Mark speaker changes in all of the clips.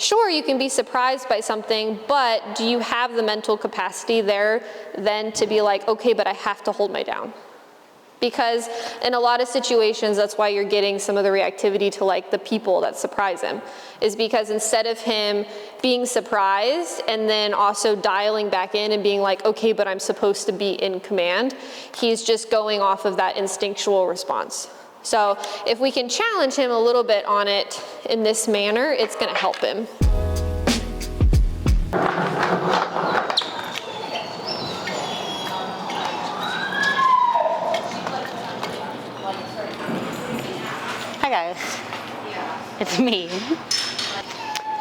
Speaker 1: sure, you can be surprised by something, but do you have the mental capacity there then to be like, okay, but I have to hold my down? Because in a lot of situations, that's why you're getting some of the reactivity to like the people that surprise him, is because instead of him being surprised and then also dialing back in and being like, okay, but I'm supposed to be in command, he's just going off of that instinctual response. So if we can challenge him a little bit on it in this manner, it's gonna help him.
Speaker 2: Hi guys, it's me.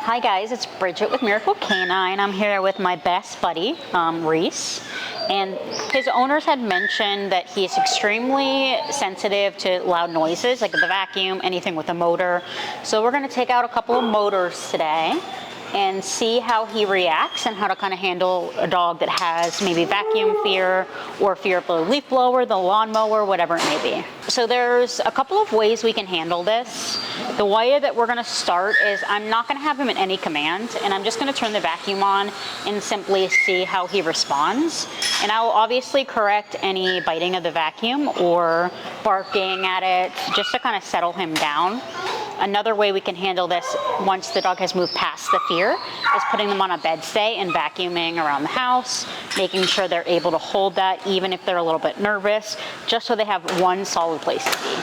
Speaker 2: Hi guys, it's Bridget with Miracle Canine. I'm here with my best buddy, Reese. And his owners had mentioned that he's extremely sensitive to loud noises, like the vacuum, anything with a motor. So we're gonna take out a couple of motors today and see how he reacts and how to kind of handle a dog that has maybe vacuum fear or fear of the leaf blower, the lawnmower, whatever it may be. So there's a couple of ways we can handle this. The way that we're gonna start is I'm not gonna have him in any command, and I'm just gonna turn the vacuum on and simply see how he responds. And I will obviously correct any biting of the vacuum or barking at it just to kind of settle him down. Another way we can handle this once the dog has moved past the fear is putting them on a bed stay and vacuuming around the house, making sure they're able to hold that even if they're a little bit nervous, just so they have one solid place to be.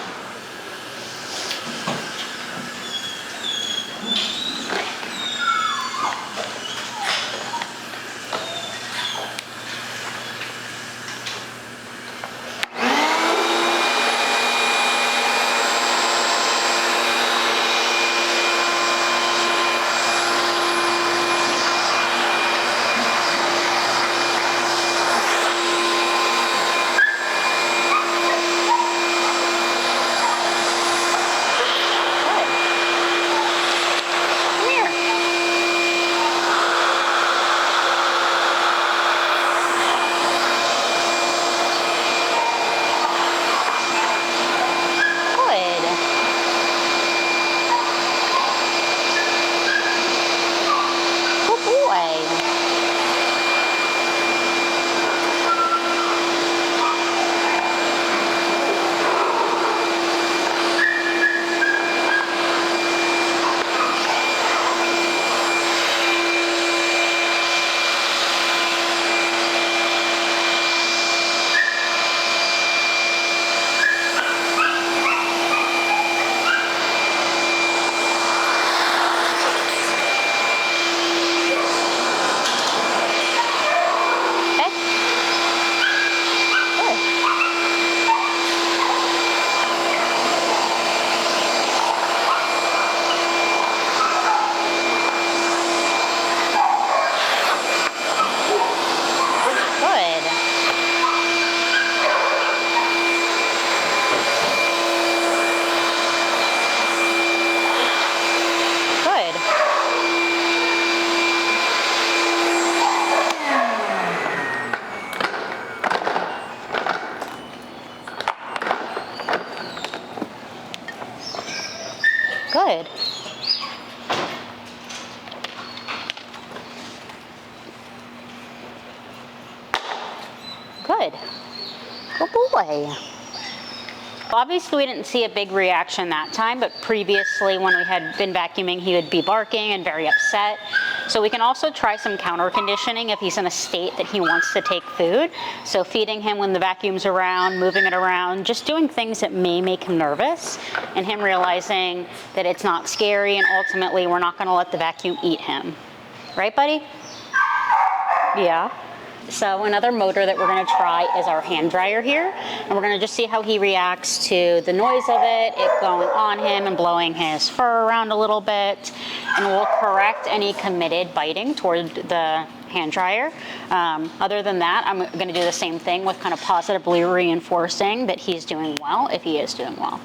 Speaker 2: Good. Good. Good boy. Obviously, we didn't see a big reaction that time, but previously when we had been vacuuming, he would be barking and very upset. So we can also try some counter conditioning if he's in a state that he wants to take food. So feeding him when the vacuum's around, moving it around, just doing things that may make him nervous, and him realizing that it's not scary and ultimately we're not gonna let the vacuum eat him. Right, buddy? Yeah. So another motor that we're gonna try is our hand dryer here. And we're gonna just see how he reacts to the noise of it going on him and blowing his fur around a little bit. And we'll correct any committed biting toward the hand dryer. Other than that, I'm gonna do the same thing with kind of positively reinforcing that he's doing well, if he is doing well.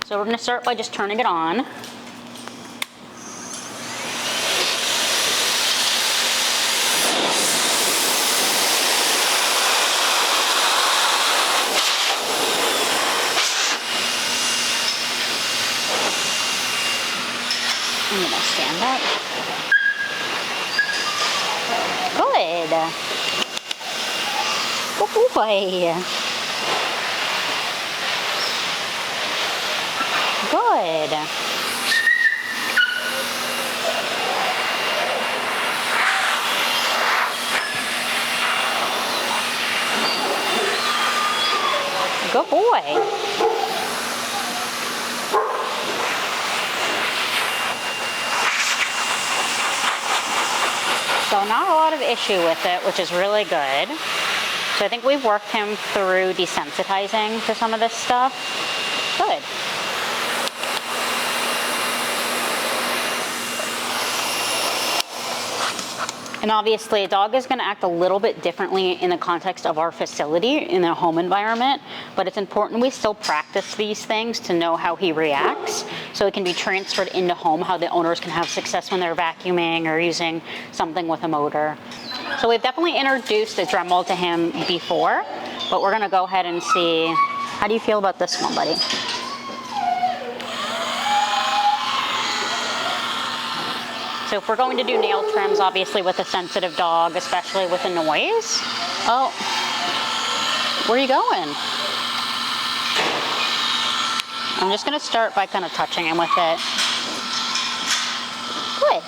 Speaker 2: So we're gonna start by just turning it on. I'm gonna stand up. Good boy. Good. Good boy. So not a lot of issue with it, which is really good. So I think we've worked him through desensitizing to some of this stuff. Good. And obviously a dog is going to act a little bit differently in the context of our facility, in a home environment, but it's important we still practice these things to know how he reacts, so it can be transferred into home, how the owners can have success when they're vacuuming or using something with a motor. So we've definitely introduced a Dremel to him before, but we're going to go ahead and see. How do you feel about this one, buddy? So if we're going to do nail trims, obviously with a sensitive dog, especially with a noise. Oh, where are you going? I'm just gonna start by kind of touching him with it. Good.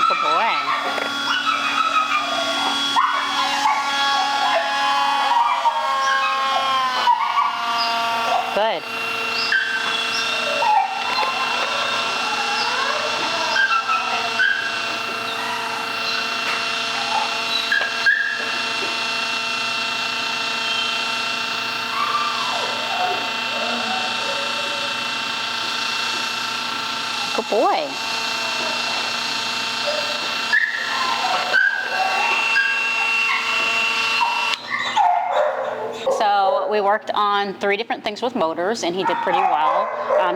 Speaker 2: Good boy. Good. Good boy. So we worked on 3 different things with motors, and he did pretty well.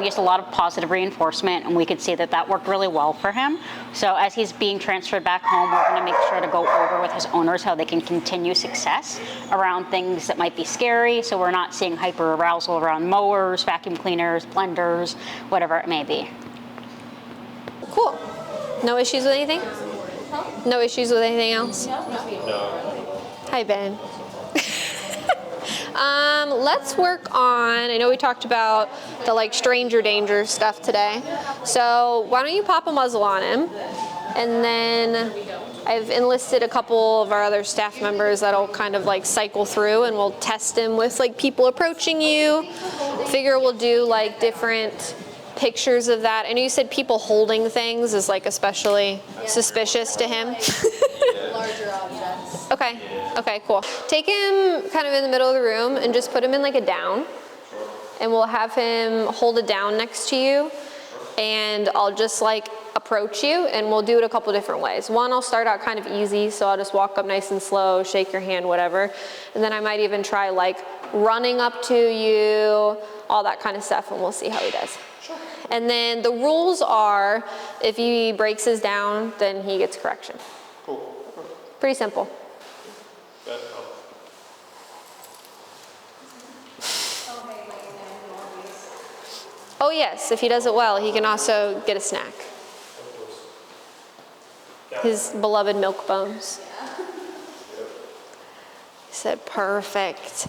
Speaker 2: Used a lot of positive reinforcement, and we could see that that worked really well for him. So as he's being transferred back home, we're going to make sure to go over with his owners how they can continue success around things that might be scary, so we're not seeing hyper arousal around mowers, vacuum cleaners, blenders, whatever it may be.
Speaker 1: Cool. No issues with anything? No issues with anything else?
Speaker 3: No.
Speaker 1: Hi, Ben. Let's work on, I know we talked about the like stranger danger stuff today. So why don't you pop a muzzle on him? And then I've enlisted a couple of our other staff members that'll kind of like cycle through, and we'll test him with like people approaching you. Figure we'll do like different pictures of that. I know you said people holding things is like especially suspicious to him.
Speaker 3: Larger objects.
Speaker 1: Okay, cool. Take him kind of in the middle of the room and just put him in like a down. And we'll have him hold a down next to you. And I'll just like approach you, and we'll do it a couple different ways. One, I'll start out kind of easy, so I'll just walk up nice and slow, shake your hand, whatever. And then I might even try like running up to you, all that kind of stuff, and we'll see how he does. Sure. And then the rules are, if he breaks his down, then he gets correction.
Speaker 3: Cool.
Speaker 1: Pretty simple.
Speaker 3: Good.
Speaker 1: Oh yes, if he does it well, he can also get a snack. His beloved milk bones. He said perfect.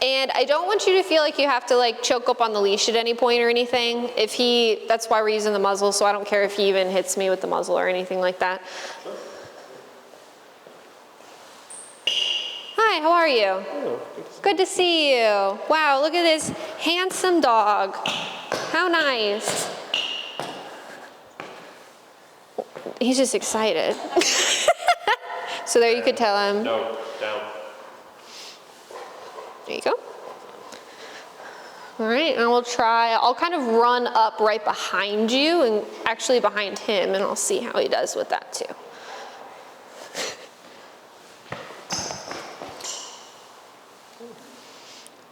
Speaker 1: And I don't want you to feel like you have to like choke up on the leash at any point or anything. If he, that's why we're using the muzzle, so I don't care if he even hits me with the muzzle or anything like that. Hi, how are you? Good to see you. Wow, look at this handsome dog. How nice. He's just excited. So there you could tell him.
Speaker 3: No, down.
Speaker 1: There you go. All right, and we'll try, I'll kind of run up right behind you and actually behind him, and I'll see how he does with that too.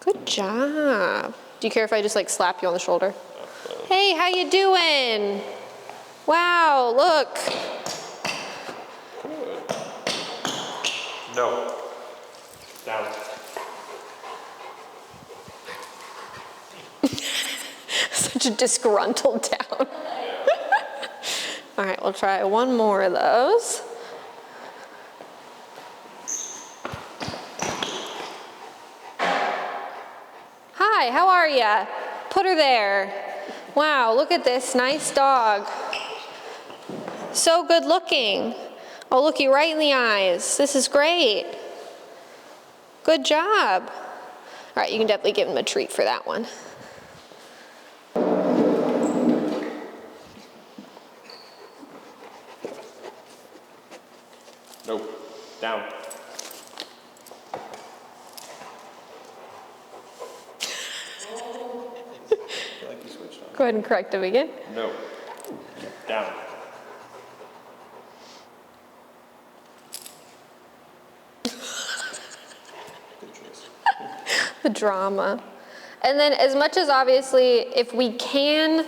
Speaker 1: Good job. Do you care if I just like slap you on the shoulder? Hey, how you doing? Wow, look.
Speaker 3: No. Down.
Speaker 1: Such a disgruntled down. All right, we'll try one more of those. Hi, how are ya? Put her there. Wow, look at this nice dog. So good looking. I'll look you right in the eyes. This is great. Good job. All right, you can definitely give him a treat for that one.
Speaker 3: Nope. Down. I feel like you switched on.
Speaker 1: Go ahead and correct him again.
Speaker 3: No. Down. Good choice.
Speaker 1: The drama. And then as much as obviously if we can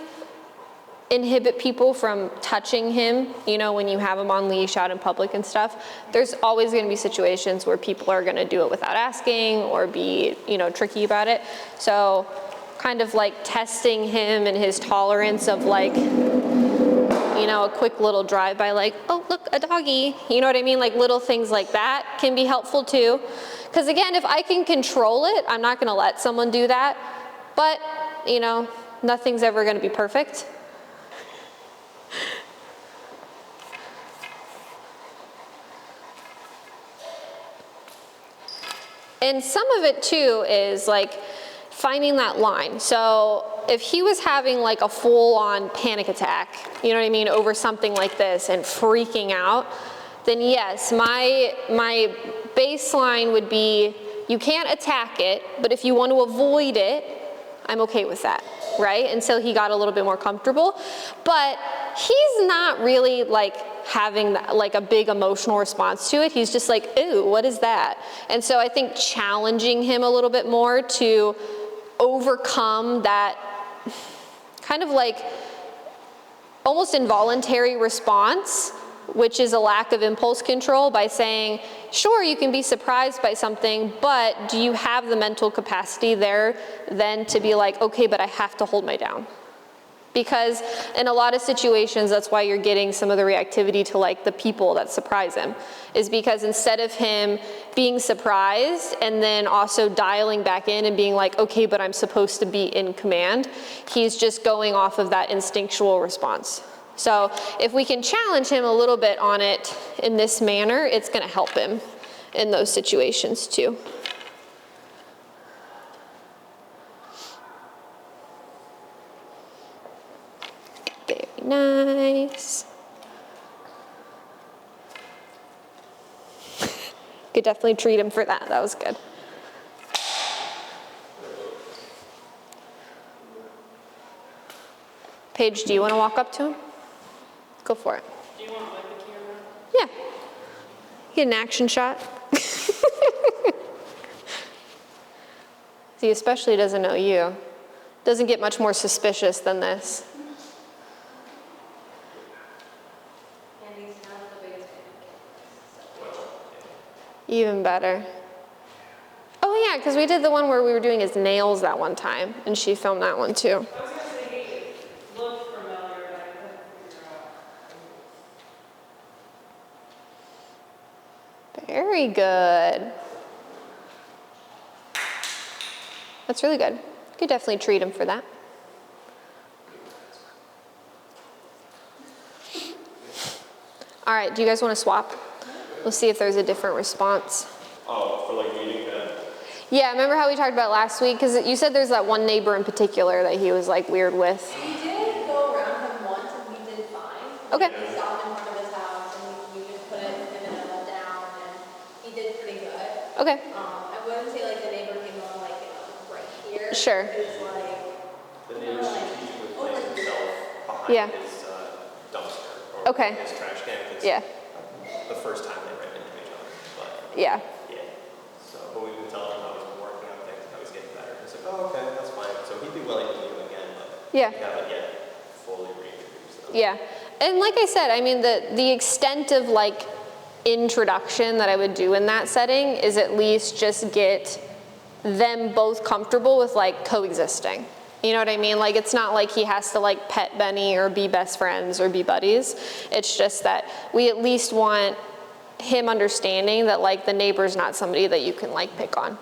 Speaker 1: inhibit people from touching him, you know, when you have him on leash out in public and stuff, there's always going to be situations where people are going to do it without asking or be, you know, tricky about it. So kind of like testing him and his tolerance of like, you know, a quick little drive-by like, oh, look, a doggy. You know what I mean? Like little things like that can be helpful too. Because again, if I can control it, I'm not going to let someone do that. But, you know, nothing's ever going to be perfect. And some of it too is like finding that line. So if he was having like a full-on panic attack, you know what I mean, over something like this and freaking out, then yes, my baseline would be you can't attack it, but if you want to avoid it, I'm okay with that, right? Until he got a little bit more comfortable. But he's not really like having like a big emotional response to it. He's just like, ooh, what is that? And so I think challenging him a little bit more to overcome that kind of like almost involuntary response, which is a lack of impulse control, by saying, sure, you can be surprised by something, but do you have the mental capacity there then to be like, okay, but I have to hold my down? Because in a lot of situations, that's why you're getting some of the reactivity to like the people that surprise him, is because instead of him being surprised and then also dialing back in and being like, okay, but I'm supposed to be in command, he's just going off of that instinctual response. So if we can challenge him a little bit on it in this manner, it's going to help him in those situations too. Very nice. Could definitely treat him for that. That was good. Paige, do you want to walk up to him? Go for it.
Speaker 4: Do you want like the camera?
Speaker 1: Yeah. Get an action shot. He especially doesn't know you. Doesn't get much more suspicious than this.
Speaker 4: And he's not the biggest fan of kids.
Speaker 1: Even better. Oh yeah, because we did the one where we were doing his nails that one time, and she filmed that one too.
Speaker 4: I was going to say, hey, it looked familiar, but I couldn't figure out.
Speaker 1: Very good. That's really good. You could definitely treat him for that. All right, do you guys want to swap? We'll see if there's a different response.
Speaker 3: Oh, for like meeting that?
Speaker 1: Yeah, remember how we talked about last week? Because you said there's that one neighbor in particular that he was like weird with.
Speaker 5: We did go around him once and we did fine.
Speaker 1: Okay.
Speaker 5: We stopped in front of his house and we just put him and Emma down and he did pretty good.
Speaker 1: Okay.
Speaker 5: I wouldn't say like the neighbor came on like right here.
Speaker 1: Sure.
Speaker 5: It was like,
Speaker 3: The neighbor strategically placed himself behind
Speaker 1: Yeah.
Speaker 3: his dumpster or
Speaker 1: Okay.
Speaker 3: his trash can. 'Cause
Speaker 1: Yeah.
Speaker 3: The first time they ran into each other. But
Speaker 1: Yeah.
Speaker 3: yeah. So, but we've been telling him how he's been working on things, how he's getting better. like, oh, okay, that's fine. So he'd be willing to do it again, but
Speaker 1: Yeah.
Speaker 3: we haven't yet fully reintroduced them.
Speaker 1: Yeah, and like I said, I mean, the extent of like introduction that I would do in that setting is at least just get them both comfortable with like coexisting. You know what I mean? Like, it's not like he has to like pet Benny or be best friends or be buddies. It's just that we at least want him understanding that like the neighbor's not somebody that you can like pick on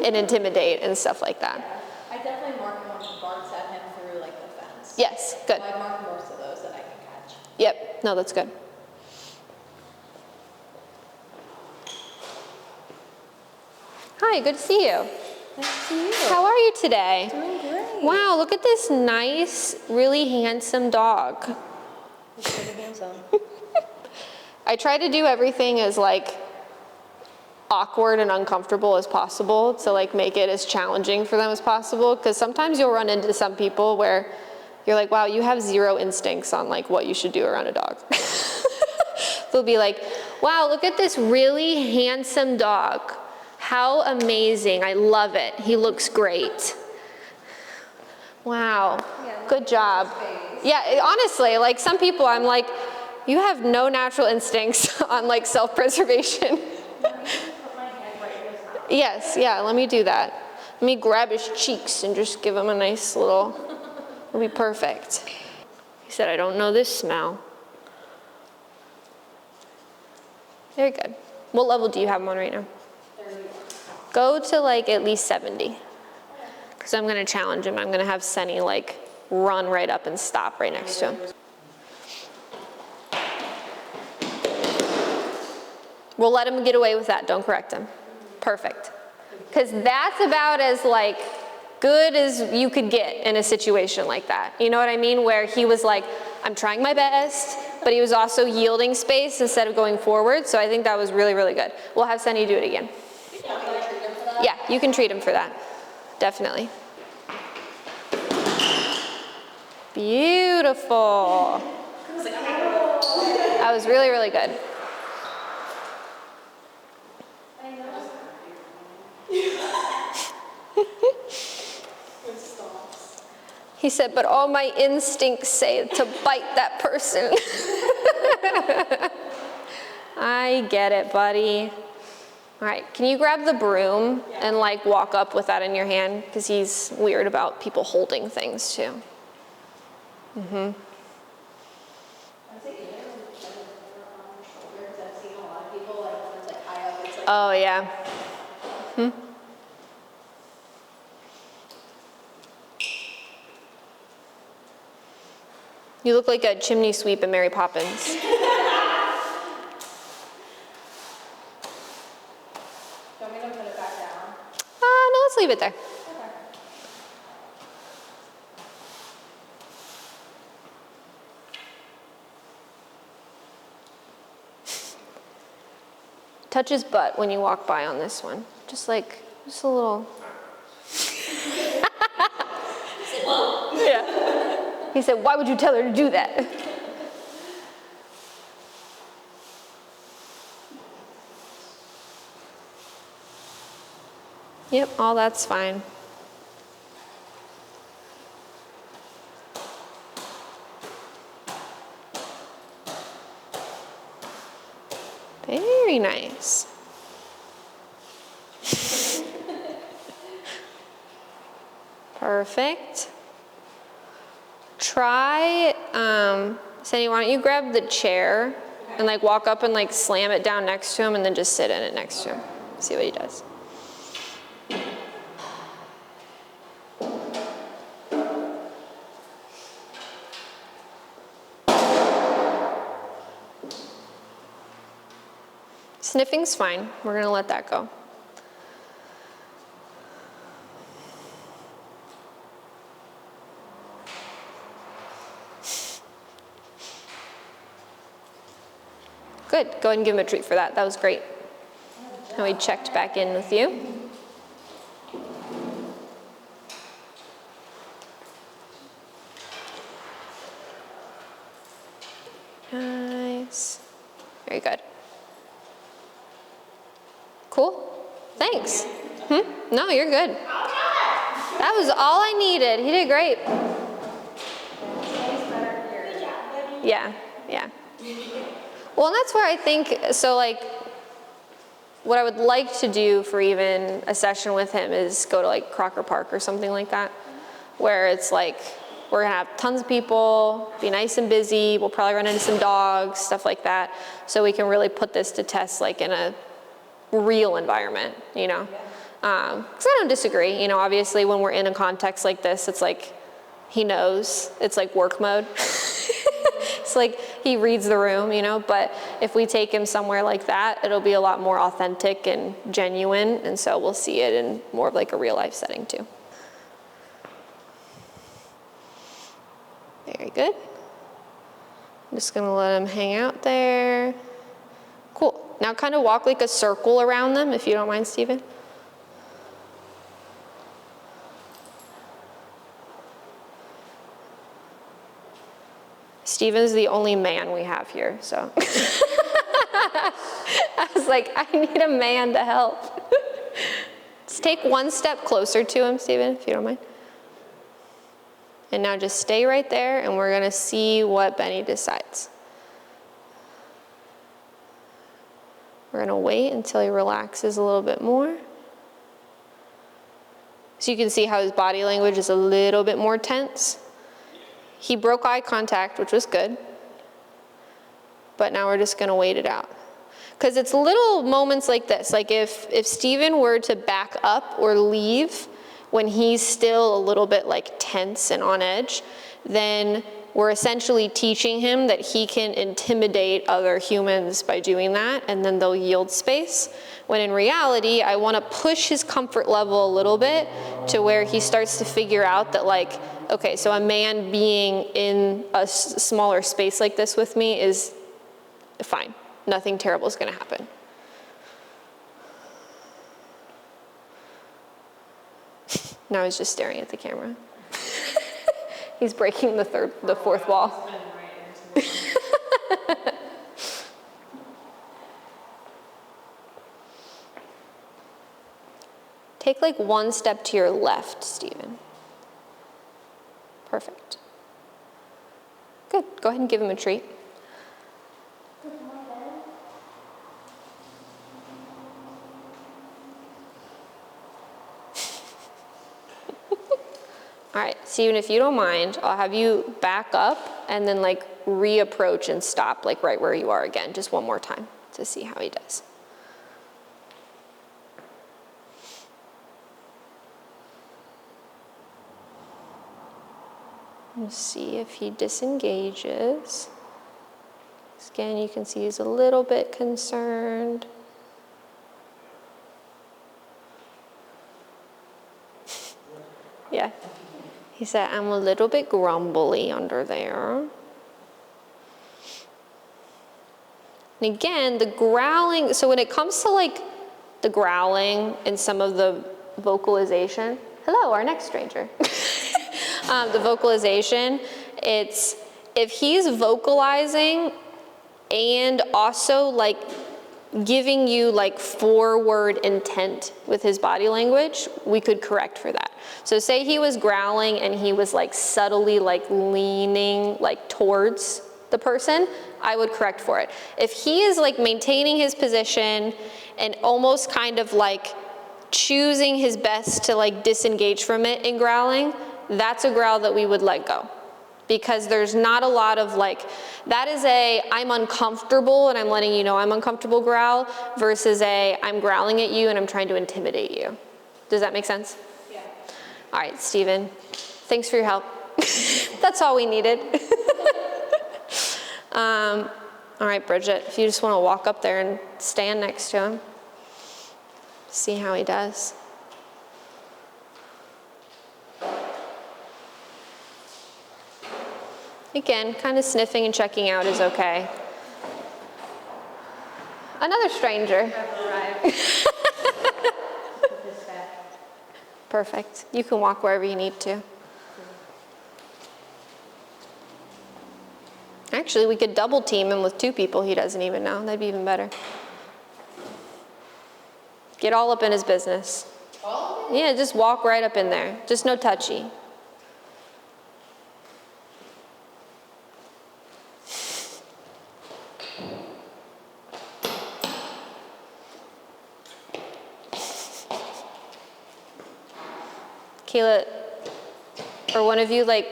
Speaker 1: and intimidate and stuff like that.
Speaker 5: I definitely mark him when he barks at him through like the fence.
Speaker 1: Yes, good.
Speaker 5: So I mark most of those that I can catch.
Speaker 1: Yep, no, that's good. Hi, good to see you.
Speaker 5: Nice to see you.
Speaker 1: How are you today?
Speaker 5: Doing great.
Speaker 1: Wow, look at this nice, really handsome dog.
Speaker 5: He's pretty handsome.
Speaker 1: I try to do everything as like awkward and uncomfortable as possible to like make it as challenging for them as possible, because sometimes you'll run into some people where you're like, wow, you have zero instincts on like what you should do around a dog. They'll be like, wow, look at this really handsome dog. How amazing, I love it. He looks great. Wow, good job. Yeah, honestly, like some people I'm like, you have no natural instincts on like self-preservation. Yes, yeah, let me do that. Let me grab his cheeks and just give him a nice little, it'll be perfect. He said, I don't know this smell. Very good. What level do you have him on right now?
Speaker 5: 31.
Speaker 1: Go to like at least 70. Because I'm gonna challenge him. I'm gonna have Senny like run right up and stop right next to him. We'll let him get away with that, don't correct him. Perfect. Because that's about as like good as you could get in a situation like that. You know what I mean? Where he was like, I'm trying my best, but he was also yielding space instead of going forward. So I think that was really, really good. We'll have Senny do it again. Yeah, you can treat him for that. Definitely. Beautiful. That was really, really good. He said, but all my instincts say to bite that person. I get it, buddy. All right, can you grab the broom and like walk up with that in your hand? Because he's weird about people holding things too. Mm-hmm. Oh, yeah. Hmm. You look like a chimney sweep in Mary Poppins.
Speaker 5: Do you want me to put it back down?
Speaker 1: No, let's leave it there.
Speaker 5: Okay.
Speaker 1: Touch his butt when you walk by on this one. Just a little. Yeah. He said, why would you tell her to do that? Yep, all that's fine. Very nice. Perfect. Try, Sandy, why don't you grab the chair and like walk up and like slam it down next to him and then just sit in it next to him. See what he does. Sniffing's fine. We're gonna let that go. Good, go ahead and give him a treat for that. That was great. And we checked back in with you. Nice. Very good. Cool. Thanks. No, you're good. That was all I needed. He did great. Yeah, yeah. Well, and that's where I think, so like, what I would like to do for even a session with him is go to like Crocker Park or something like that, where it's like, we're gonna have tons of people, be nice and busy, we'll probably run into some dogs, stuff like that, so we can really put this to test like in a real environment, you know? Because I don't disagree, you know, obviously when we're in a context like this, it's like, he knows, it's like work mode. It's like he reads the room, you know, but if we take him somewhere like that, it'll be a lot more authentic and genuine, and so we'll see it in more of like a real life setting too. Very good. I'm just gonna let him hang out there. Cool. Now kind of walk like a circle around them, if you don't mind, Stephen. Stephen's the only man we have here, so. I was like, I need a man to help. Just take one step closer to him, Stephen, if you don't mind. And now just stay right there, and we're gonna see what Benny decides. We're gonna wait until he relaxes a little bit more. So you can see how his body language is a little bit more tense. He broke eye contact, which was good. But now we're just gonna wait it out. Because it's little moments like this, like if Stephen were to back up or leave when he's still a little bit like tense and on edge, then we're essentially teaching him that he can intimidate other humans by doing that, and then they'll yield space. When in reality, I wanna push his comfort level a little bit to where he starts to figure out that like, okay, so a man being in a smaller space like this with me is fine. Nothing terrible is gonna happen. Now he's just staring at the camera. He's breaking the fourth wall. Take like one step to your left, Stephen. Perfect. Good, go ahead and give him a treat. All right, Stephen, if you don't mind, I'll have you back up and then like reapproach and stop like right where you are again, just one more time to see how he does. Let's see if he disengages. Again, you can see he's a little bit concerned. Yeah. He said, I'm a little bit grumbly under there. And again, the growling, so when it comes to like the growling and some of the vocalization, hello, our next stranger. The vocalization, it's, if he's vocalizing and also like giving you like forward intent with his body language, we could correct for that. So say he was growling and he was like subtly like leaning like towards the person, I would correct for it. If he is like maintaining his position and almost kind of like choosing his best to like disengage from it in growling, that's a growl that we would let go. Because there's not a lot of like, that is a I'm uncomfortable and I'm letting you know I'm uncomfortable growl versus a I'm growling at you and I'm trying to intimidate you. Does that make sense?
Speaker 5: Yeah.
Speaker 1: All right, Stephen, thanks for your help. That's all we needed. All right, Bridget, if you just want to walk up there and stand next to him, see how he does. Again, kind of sniffing and checking out is okay. Another stranger. Perfect. You can walk wherever you need to. Actually, we could double team him with 2 people he doesn't even know. That'd be even better. Get all up in his business.
Speaker 5: All of
Speaker 1: Yeah, just walk right up in there. Just no touchy. Kayla, or one of you, like,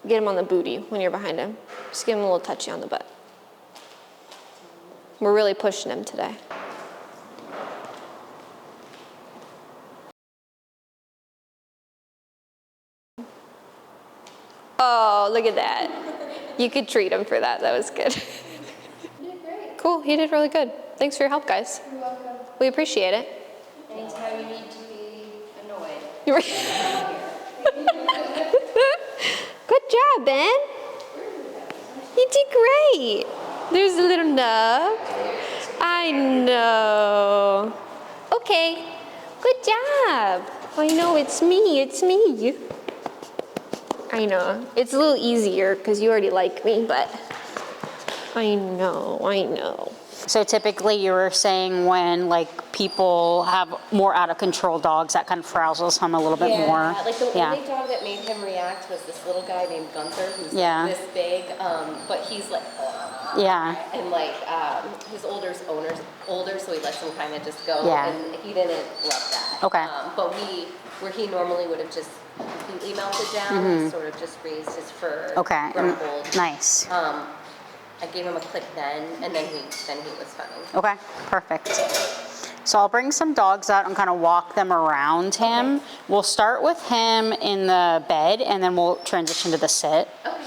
Speaker 1: get him on the booty when you're behind him. Just give him a little touchy on the butt. We're really pushing him today. Oh, look at that. You could treat him for that. That was good.
Speaker 5: You did great.
Speaker 1: Cool, he did really good. Thanks for your help, guys.
Speaker 5: You're welcome.
Speaker 1: We appreciate it.
Speaker 4: Anytime you need to be annoyed.
Speaker 1: Good job, Ben. You did great. There's a little nub. I know. Okay, good job. I know, it's me, it's me. I know. It's a little easier because you already like me, but I know.
Speaker 2: So typically you were saying when like people have more out of control dogs, that kind of frazzles him a little bit more.
Speaker 4: Like the only dog that made him react was this little guy named Gunther, who's like this big, but he's like, and like his owner's older, so he lets him kind of just go, and he didn't love that.
Speaker 2: Okay.
Speaker 4: But where he normally would have just completely melted down, he sort of just raised his fur, grumbled.
Speaker 2: Nice.
Speaker 4: I gave him a click then, and then he was fine.
Speaker 2: Okay, perfect. So I'll bring some dogs out and kind of walk them around him. Okay. We'll start with him in the bed, and then we'll transition to the sit.
Speaker 4: Okay.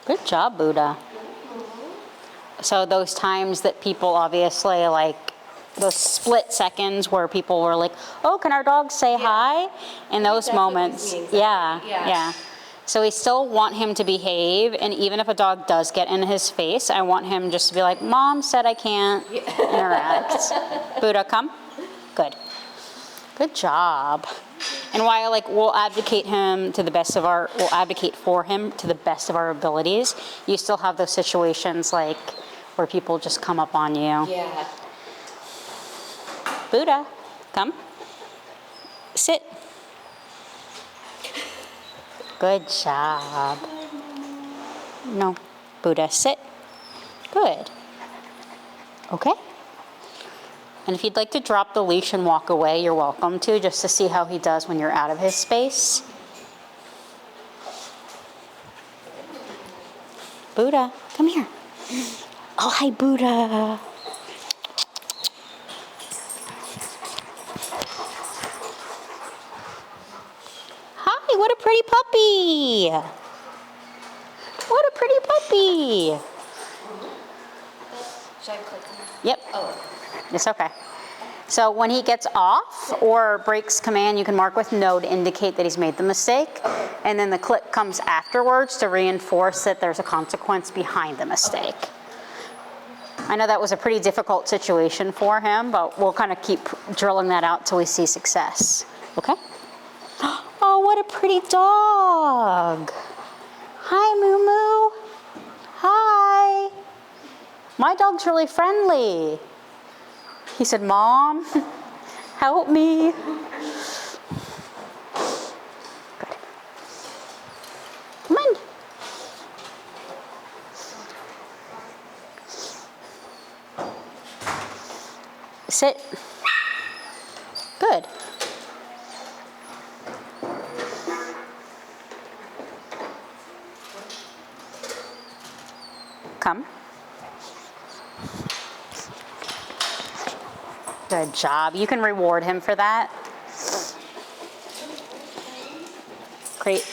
Speaker 2: Good job, Buddha. So those times that people obviously like, those split seconds where people were like, oh, can our dog say hi? In those moments, yeah. So we still want him to behave, and even if a dog does get in his face, I want him just to be like, Mom said I can't interact. Buddha, come. Good. Good job. And while like we'll advocate for him to the best of our abilities, you still have those situations like where people just come up on you.
Speaker 4: Yeah.
Speaker 2: Buddha, come. Sit. Good job. No, Buddha, sit. Good. Okay. And if you'd like to drop the leash and walk away, you're welcome to, just to see how he does when you're out of his space. Buddha, come here. Oh, hi, Buddha. Hi, what a pretty puppy. What a pretty puppy.
Speaker 4: Should I click?
Speaker 2: Yep.
Speaker 4: Oh.
Speaker 2: It's okay. So when he gets off or breaks command, you can mark with no to indicate that he's made the mistake. Okay. And then the click comes afterwards to reinforce that there's a consequence behind the mistake. Okay. I know that was a pretty difficult situation for him, but we'll kind of keep drilling that out till we see success. Okay? Oh, what a pretty dog. Hi, Moo Moo. Hi. My dog's really friendly. He said, Mom, help me. Good. Come on. Sit. Good. Come. Good job. You can reward him for that. Great.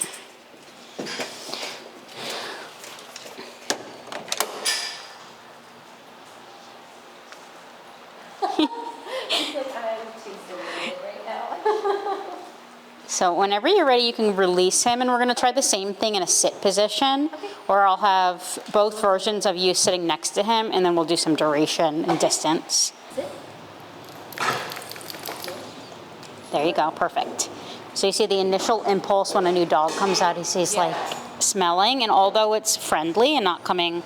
Speaker 4: He's like, I'm too silly right now.
Speaker 2: So whenever you're ready, you can release him, and we're gonna try the same thing in a sit position, where I'll have both versions of you sitting next to him, and then we'll do some duration and distance. There you go, perfect. So you see the initial impulse when a new dog comes out, he's like smelling, and although it's friendly and not coming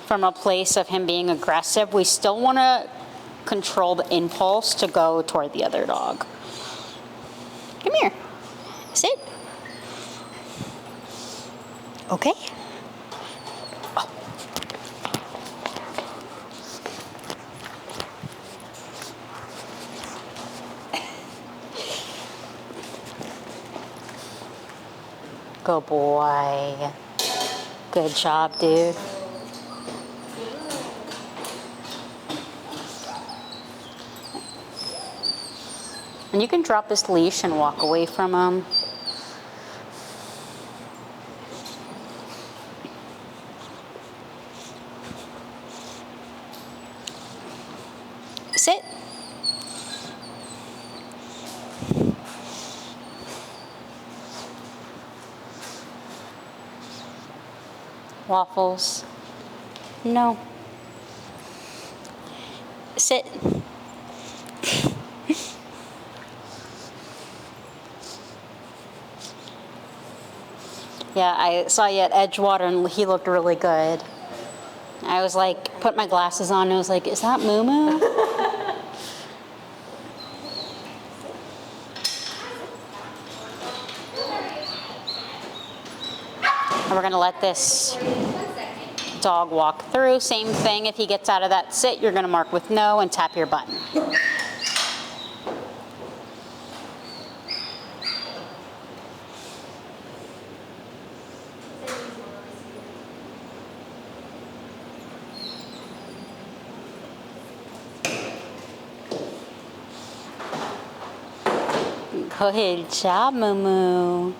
Speaker 2: from a place of him being aggressive, we still wanna control the impulse to go toward the other dog. Come here. Sit. Okay. Oh. Good boy. Good job, dude. And you can drop his leash and walk away from him. Sit. Waffles. No. Sit. Yeah, I saw you at Edgewater and he looked really good. I was like, put my glasses on and I was like, is that Moo Moo? And we're gonna let this dog walk through. Same thing, if he gets out of that sit, you're gonna mark with no and tap your button. Good job, Moo Moo.
Speaker 1: Do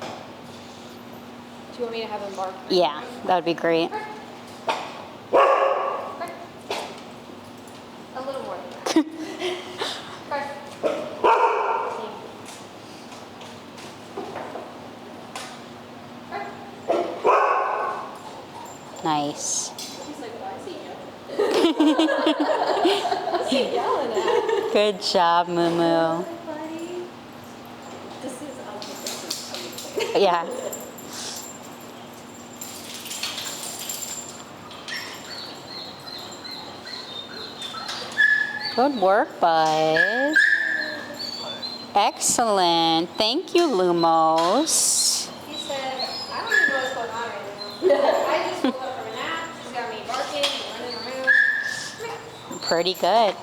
Speaker 1: you want me to have him bark?
Speaker 2: Yeah, that would be great.
Speaker 1: A little more than that.
Speaker 2: Nice.
Speaker 1: He's like, well, I see you. Yelling at.
Speaker 2: Good job, Moo Moo.
Speaker 5: This is amazing.
Speaker 2: Yeah. Good work, bud. Excellent. Thank you, Lumos.
Speaker 5: He said, I don't even know what's going on right now. I just woke up from a nap. She's got me barking and running around.
Speaker 2: Pretty good.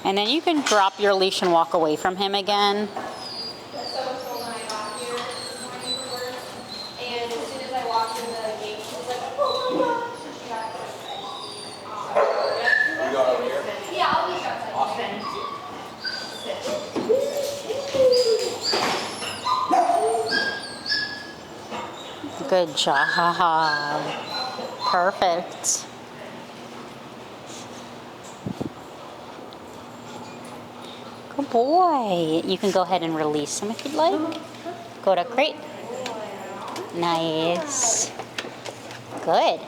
Speaker 2: And then you can drop your leash and walk away from him again.
Speaker 5: So when I got here this morning from work, and as soon as I walked in the gate, she was like, oh my gosh. And she got excited.
Speaker 3: You got over here?
Speaker 5: Yeah, I'll be outside.
Speaker 2: Good job. Perfect. Good boy. You can go ahead and release him if you'd like. Go to crate. Nice. Good.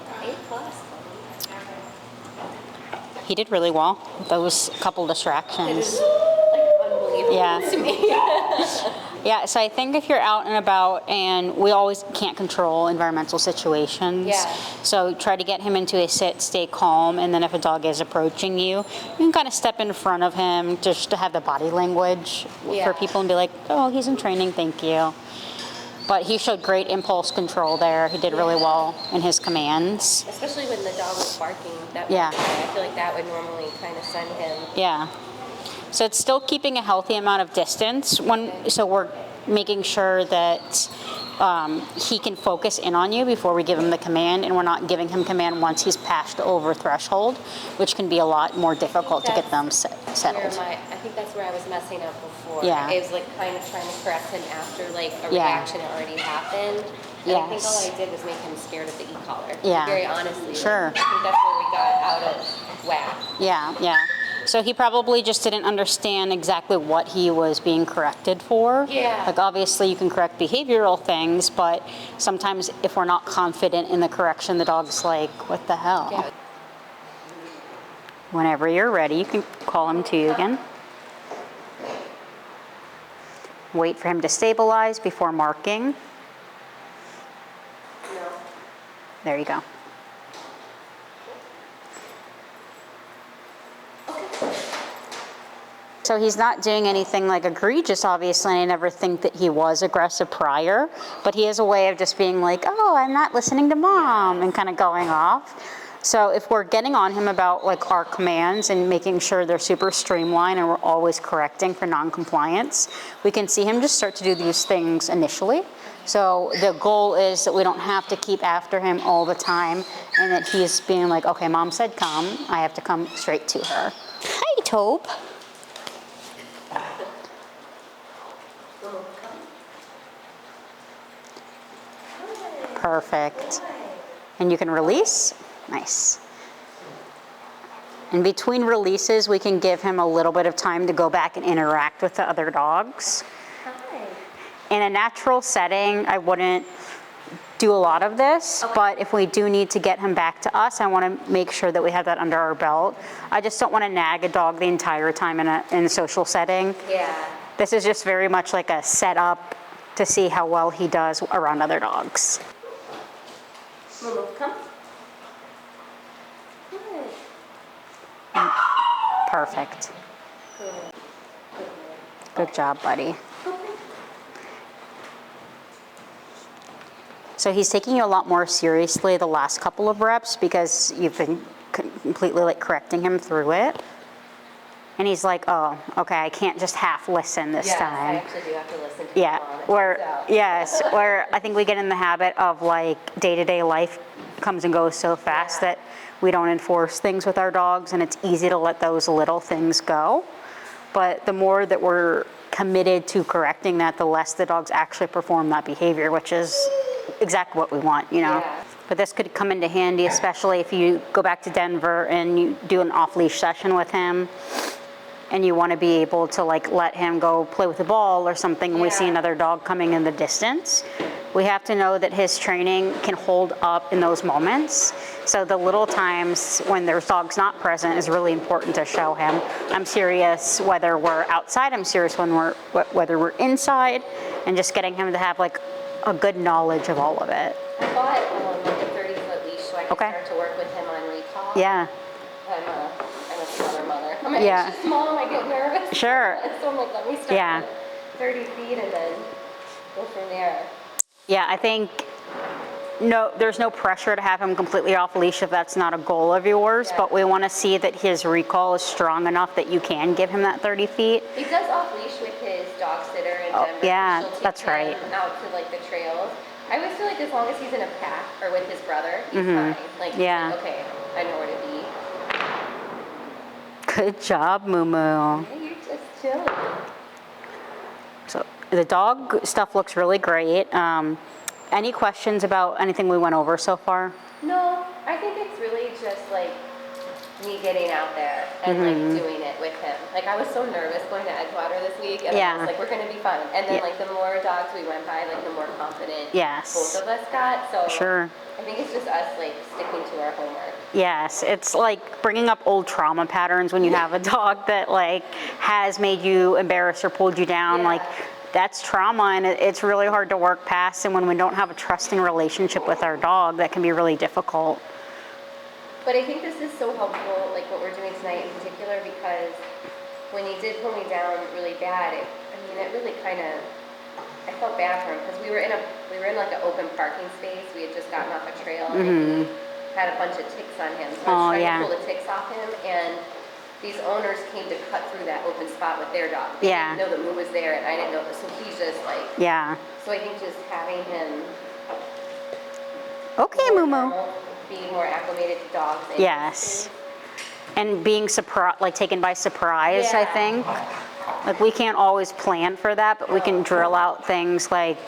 Speaker 2: He did really well. Those couple distractions.
Speaker 4: Unbelievable
Speaker 2: Yeah.
Speaker 4: to me.
Speaker 2: Yeah, so I think if you're out and about, and we always can't control environmental situations,
Speaker 4: Yeah.
Speaker 2: so try to get him into a sit, stay calm, and then if a dog is approaching you, you can kind of step in front of him just to have the body language
Speaker 4: Yeah.
Speaker 2: for people and be like, oh, he's in training, thank you. But he showed great impulse control there. He did really well in his commands.
Speaker 4: Especially when the dog was barking. That
Speaker 2: Yeah.
Speaker 4: I feel like that would normally kind of send him.
Speaker 2: Yeah. So it's still keeping a healthy amount of distance. So we're making sure that he can focus in on you before we give him the command, and we're not giving him command once he's passed over threshold, which can be a lot more difficult to get them settled.
Speaker 4: I think that's where I was messing up before.
Speaker 2: Yeah.
Speaker 4: I was like kind of trying to correct him after like a
Speaker 2: Yeah.
Speaker 4: reaction had already happened. And I think all
Speaker 2: Yes.
Speaker 4: I did was make him scared of the e-collar.
Speaker 2: Yeah.
Speaker 4: Very honestly.
Speaker 2: Sure.
Speaker 4: I think that's where we got out of whack.
Speaker 2: Yeah, yeah. So he probably just didn't understand exactly what he was being corrected for.
Speaker 4: Yeah.
Speaker 2: Like obviously you can correct behavioral things, but sometimes if we're not confident in the correction, the dog's like, what the hell?
Speaker 4: Yeah.
Speaker 2: Whenever you're ready, you can call him to you again. Wait for him to stabilize before marking.
Speaker 4: No.
Speaker 2: There you go. So he's not doing anything like egregious, obviously, and I never think that he was aggressive prior, but he has a way of just being like, oh, I'm not listening to mom, and kind of going off. So if we're getting on him about like our commands and making sure they're super streamlined and we're always correcting for non-compliance, we can see him just start to do these things initially. So the goal is that we don't have to keep after him all the time and that he's being like, okay, mom said come, I have to come straight to her. Hi, Tobe. Perfect. And you can release. Nice. In between releases, we can give him a little bit of time to go back and interact with the other dogs.
Speaker 4: Hi.
Speaker 2: In a natural setting, I wouldn't do a lot of this, but if we do need to get him back to us, I want to make sure that we have that under our belt. I just don't want to nag a dog the entire time in a social setting.
Speaker 4: Yeah.
Speaker 2: This is just very much like a setup to see how well he does around other dogs.
Speaker 4: Lulu, come.
Speaker 2: Perfect. Good job, buddy. So he's taking you a lot more seriously the last couple of reps because you've been completely like correcting him through it. And he's like, oh, okay, I can't just half listen this time.
Speaker 4: I actually do have to listen to
Speaker 2: Yeah,
Speaker 4: him on it.
Speaker 2: where I think we get in the habit of like day-to-day life comes and goes so fast that we don't enforce things with our dogs, and it's easy to let those little things go. But the more that we're committed to correcting that, the less the dogs actually perform that behavior, which is exactly what we want, you know?
Speaker 4: Yeah.
Speaker 2: But this could come into handy, especially if you go back to Denver and you do an off-leash session with him, and you want to be able to like let him go play with the ball or something, and we see another dog coming in the distance. We have to know that his training can hold up in those moments. So the little times when there's dogs not present is really important to show him. I'm serious whether we're outside, I'm serious whether we're inside, and just getting him to have like a good knowledge of all of it.
Speaker 4: I bought like a 30-foot leash so I can start to work with him on recall.
Speaker 2: Yeah.
Speaker 4: I'm a smaller mother. I'm an
Speaker 2: Yeah.
Speaker 4: anxious mom, I get nervous.
Speaker 2: Sure.
Speaker 4: So I'm like, let me start with 30 feet and then go from there.
Speaker 2: Yeah, I think there's no pressure to have him completely off leash if that's not a goal of yours, but we want to see that his recall is strong enough that you can give him that 30 feet.
Speaker 4: He does off leash with his dog sitter in Denver.
Speaker 2: Yeah,
Speaker 4: She'll take
Speaker 2: that's
Speaker 4: him
Speaker 2: right.
Speaker 4: out to like the trails. I always feel like as long as he's in a pack or with his brother, he's fine. Like, he's like, okay, I know where to be.
Speaker 2: Good job, Moo Moo.
Speaker 4: Hey, you're just chilling.
Speaker 2: So the dog stuff looks really great. Any questions about anything we went over so far?
Speaker 4: No, I think it's really just like me getting out there and like doing it with him. Like I was so nervous going to Edgewater this week, and I was like, we're gonna be fine. And then like the more dogs we went by, like the more confident both of us got. So I think it's just us like sticking to our homework.
Speaker 2: Yes, it's like bringing up old trauma patterns when you have a dog that like has made you embarrassed or pulled you down. Like that's trauma, and it's really hard to work past. And when we don't have a trusting relationship with our dog, that can be really difficult.
Speaker 4: But I think this is so helpful, like what we're doing tonight in particular, because when he did pull me down really bad, it really kind of, I felt bad for him because we were in like an open parking space. We had just gotten off a trail and he had a bunch of ticks on him. So I was trying to pull the ticks off him, and these owners came to cut through that open spot with their dog. They didn't know that Moo was there, and I didn't know this. So he's just like, so I think just having him
Speaker 2: Moo Moo.
Speaker 4: being more acclimated to dogs.
Speaker 2: And being taken by surprise, I think. Like we can't always plan for that, but we can drill out things like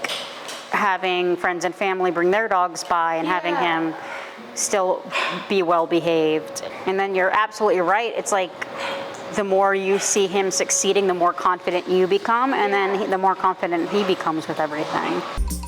Speaker 2: having friends and family bring their dogs by and having him still be well behaved. And then you're absolutely right. It's like the more you see him succeeding, the more confident you become, and then the more confident he becomes with everything.